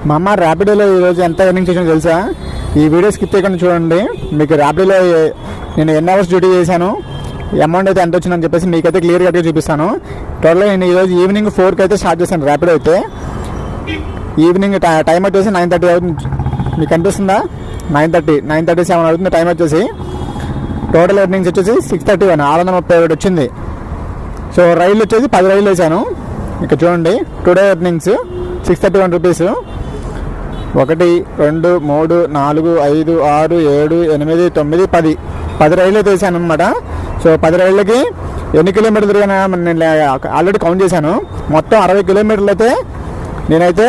మా అమ్మ ర్యాపిడోలో ఈరోజు ఎంత ఎర్నింగ్ చేసానో తెలుసా? ఈ వీడియో స్కిప్ చేయకుండా చూడండి. మీకు ర్యాపిడోలో నేను ఎన్ని అవర్స్ డ్యూటీ చేశాను, అమౌంట్ అయితే ఎంత వచ్చిందని చెప్పేసి మీకైతే క్లియర్గా చూపిస్తాను. టోటల్గా నేను ఈరోజు ఈవినింగ్ 4కి అయితే స్టార్ట్ చేశాను ర్యాపిడో అయితే. ఈవినింగ్ టైం వచ్చేసి 9:30 అవుతుంది. మీకు కనిపిస్తుందా? 9:37 అవుతుంది టైం వచ్చేసి. టోటల్ ఎర్నింగ్స్ వచ్చేసి 631, 631 వచ్చింది. సో రైళ్ళు వచ్చేసి 10 రైళ్ళు వేసాను. ఇక్కడ చూడండి, టుడే ఎర్నింగ్స్ 631 రూపీస్. 1 2 3 4 5 6 7 8 9 10 రైళ్ళు అయితే వేసాను అనమాట. సో 10 రైళ్ళకి ఎన్ని కిలోమీటర్లు తిరిగాను నేను ఆల్రెడీ కౌంట్ చేశాను. మొత్తం 60 కిలోమీటర్లు అయితే నేనైతే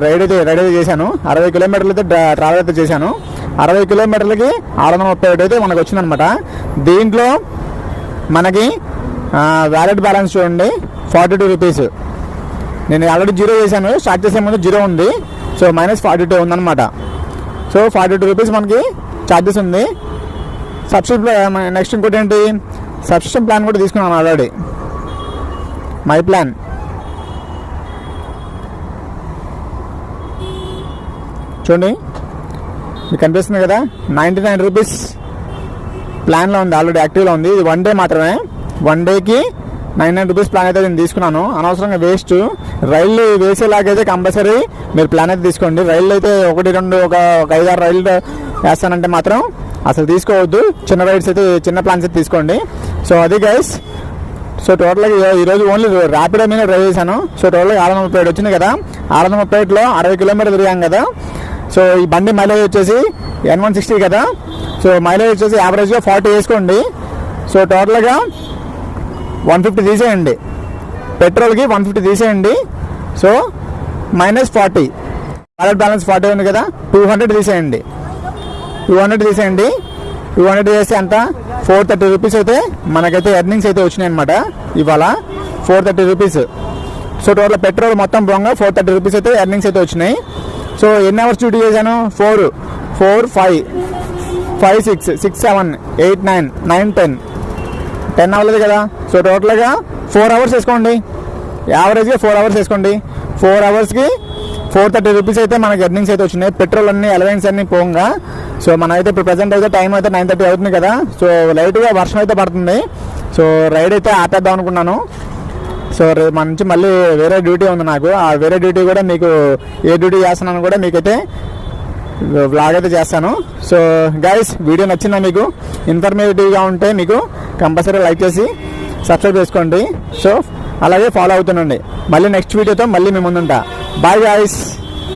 రైడ్ అయితే చేశాను. 60 కిలోమీటర్లు అయితే ట్రావెల్ అయితే చేశాను. 60 కిలోమీటర్లకి 631 అయితే మనకు వచ్చిందనమాట. దీంట్లో మనకి వ్యాలెట్ బ్యాలెన్స్ చూడండి 42 రూపీస్. నేను ఆల్రెడీ 0 చేశాను, స్టార్ట్ చేసే ముందు 0 ఉంది. సో -42 ఉందన్నమాట. సో 42 రూపీస్ మనకి ఛార్జెస్ ఉంది. సబ్స్క్రిప్షన్ నెక్స్ట్ ఇంకోటి ఏంటి, సబ్స్క్రిప్షన్ ప్లాన్ కూడా తీసుకున్నాను ఆల్రెడీ. మై ప్లాన్ చూడండి, మీకు కనిపిస్తుంది కదా, 99 రూపీస్ ప్లాన్లో ఉంది, ఆల్రెడీ యాక్టివ్లో ఉంది. ఇది 1 డే మాత్రమే. 1 డేకి 99 రూపీస్ ప్లాన్ అయితే నేను తీసుకున్నాను. అనవసరంగా వేస్ట్. రైళ్ళు వేసేలాగైతే కంపల్సరీ మీరు ప్లాన్ అయితే తీసుకోండి. రైళ్ళు అయితే 1 2 ఒక 5-6 రైళ్ళు వేస్తానంటే మాత్రం అసలు తీసుకోవద్దు. చిన్న రైడ్స్ అయితే, చిన్న ప్లాన్స్ అయితే తీసుకోండి. సో అది గైస్. సో టోటల్గా ఈరోజు ఓన్లీ ర్యాపిడో మీద డ్రైవ్ చేశాను. సో టోటల్గా 637 వచ్చింది కదా. 637లో 60 కిలోమీటర్లు తిరిగాం కదా. సో ఈ బండి మైలేజ్ వచ్చేసి N160 కదా. సో మైలేజ్ వచ్చేసి యావరేజ్గా 40 వేసుకోండి. సో టోటల్గా 150 తీసేయండి. పెట్రోల్కి 150 తీసేయండి. సో -40. వ్యాలెట్ బ్యాలెన్స్ 40 ఉంది కదా, 200 తీసేయండి. 200 చేస్తే అంత 430 రూపీస్ అయితే మనకైతే ఎర్నింగ్స్ అయితే వచ్చినాయి అనమాట ఇవాళ. 430 రూపీస్. సో టోటల్ పెట్రోల్ మొత్తం పోగా 430 రూపీస్ అయితే ఎర్నింగ్స్ అయితే వచ్చినాయి. సో ఎన్ని అవర్స్ డ్యూటీ చేశాను? 4 5 6 7 8 9 10 అవ్వలేదు కదా. సో టోటల్గా 4 అవర్స్ వేసుకోండి. యావరేజ్గా 4 అవర్స్ వేసుకోండి. 4 అవర్స్కి 430 రూపీస్ అయితే మనకి ఎర్నింగ్స్ అయితే వచ్చినాయి. పెట్రోల్ అన్ని అలవెన్స్ అన్ని పోగా. సో మనమైతే ఇప్పుడు ప్రజెంట్ అయితే టైం అయితే 9:30 అవుతుంది కదా. సో లైట్గా వర్షం అయితే పడుతుంది. సో రైడ్ అయితే ఆపేద్దాం అనుకున్నాను. సో మన నుంచి మళ్ళీ వేరే డ్యూటీ ఉంది నాకు. ఆ వేరే డ్యూటీ కూడా మీకు ఏ డ్యూటీ చేస్తున్నాను కూడా మీకైతే వ్లాగ్ అయితే చేస్తాను. సో గైస్, వీడియో నచ్చిందా మీకు? ఇన్ఫర్మేటివ్గా ఉంటే మీకు కంపల్సరీ లైక్ చేసి సబ్స్క్రైబ్ చేసుకోండి. సో అలాగే ఫాలో అవుతుండండి. మళ్ళీ నెక్స్ట్ వీడియోతో మళ్ళీ మీ ముందుంటా. Bye guys.